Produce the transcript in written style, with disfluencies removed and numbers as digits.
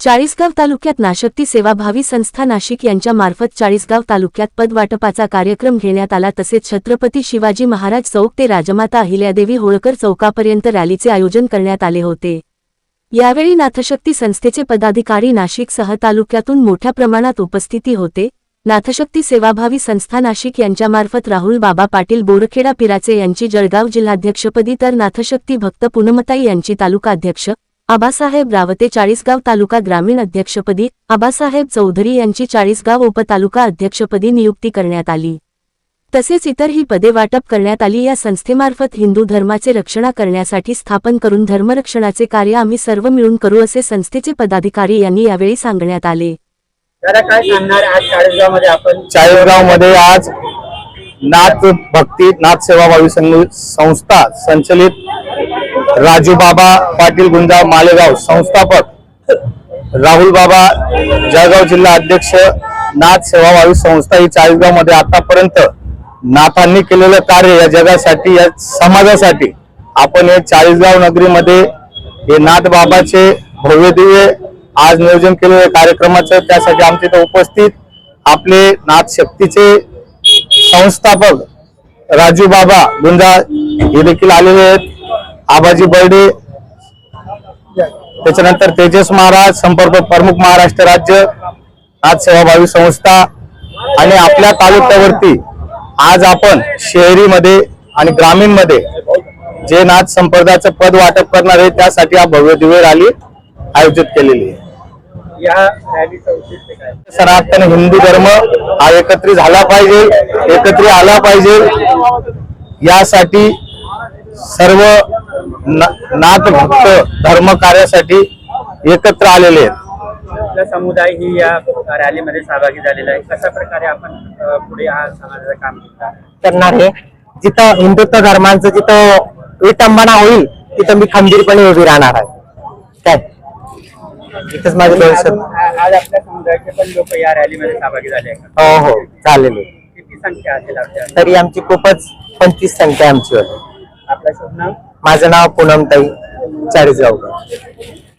चाळीसगाव तालुक्यात नाशक्ती सेवाभावी संस्था नाशिक यांच्या मार्फत चाळीसगाव तालुक्यात पदवाटपाचा कार्यक्रम घेण्यात आला। तसेच छत्रपती शिवाजी महाराज चौक ते राजमाता अहिल्यादेवी होळकर चौकापर्यंत रॅलीचे आयोजन करण्यात आले होते। यावेळी नाथशक्ती संस्थेचे पदाधिकारी नाशिकसह तालुक्यातून मोठ्या प्रमाणात उपस्थिती होते। नाथशक्ती सेवाभावी संस्था नाशिक यांच्यामार्फत राहुल बाबा पाटील बोरखेडा पिराचे यांची जळगाव जिल्हाध्यक्षपदी तर नाथशक्ती भक्त पूनमताई यांची तालुका अध्यक्ष आबासाहेब रावते चाळीसगाव तालुका ग्रामीण अध्यक्षपदी आबासाहेब चौधरी यांची चाळीसगाव उपतालुका अध्यक्षपदी नियुक्ती करण्यात आली। तसेच इतरही पदे वाटप करण्यात आली। या संस्थेमार्फत हिंदू धर्माचे रक्षण करण्यासाठी स्थापन करून धर्मरक्षणाचे कार्य आम्ही सर्व मिळून करू असे संस्थेचे पदाधिकारी यांनी यावेळी सांगण्यात आले। दादा काय सांगणार आज चाळीसगावमध्ये आपण? चाळीसगावमध्ये आज नाथ भक्ती नाथ सेवाभावी संस्था संचलित राजू बाबा पाटील गुंजा मालेगाव संस्थापक राहुल बाबा जळगाव जिल्हा अध्यक्ष नाथ सेवाभावी संस्था ही चाळीसगाव मध्ये आतापर्यंत नाथांनी केलेलं कार्य या जगासाठी या समाजासाठी आपण हे चाळीसगाव नगरीमध्ये हे नाथ बाबाचे भव्य दिव्य आज नियोजन केलेल्या कार्यक्रमाचं त्यासाठी आमच्या इथे उपस्थित आपले नाथ शक्तीचे संस्थापक राजू बाबा गुंजा हे देखील आलेले आहेत। आबाजी बर्डे त्याच्यानंतर तेजस महाराज संपर्क प्रमुख महाराष्ट्र राज्य नाथ सेवाभावी संस्था आणि आपल्या तालुक्यावरती आज आपण शहरीमध्ये आणि ग्रामीण मध्ये जे नाथ संप्रदायाचं पद वाटप करणार आहे त्यासाठी हा भव्य दिव्य रॅली आयोजित केलेली आहे। या रॅलीचं उद्देश काय? सनातन हिंदू धर्म हा एकत्रित झाला पाहिजे, एकत्रित आला पाहिजे यासाठी सर्व नाथ भक्त धर्म कार्यासाठी एकत्र आलेले आहेत। आपला समुदाय ही या रॅलीमध्ये सहभागी झालेला आहे। कशा प्रकारे आपण पुढे हा समाजाचं काम करणार आहे? जिथं हिंदुत्व धर्मांचं जिथं विटंबना होईल तिथं मी खंबीरपणे उभी राहणार आहे। काय इथंच माझे आज आपल्या समुदायाचे पण लोक या रॅलीमध्ये सहभागी झाले आहेत? हो हो झालेले। किती संख्या असेल आपल्या? तरी आमची खूपच 25 संख्या आमची होती। आपलं शुभ नाव? माझं नाव पूनमताई चाळीसगावकर।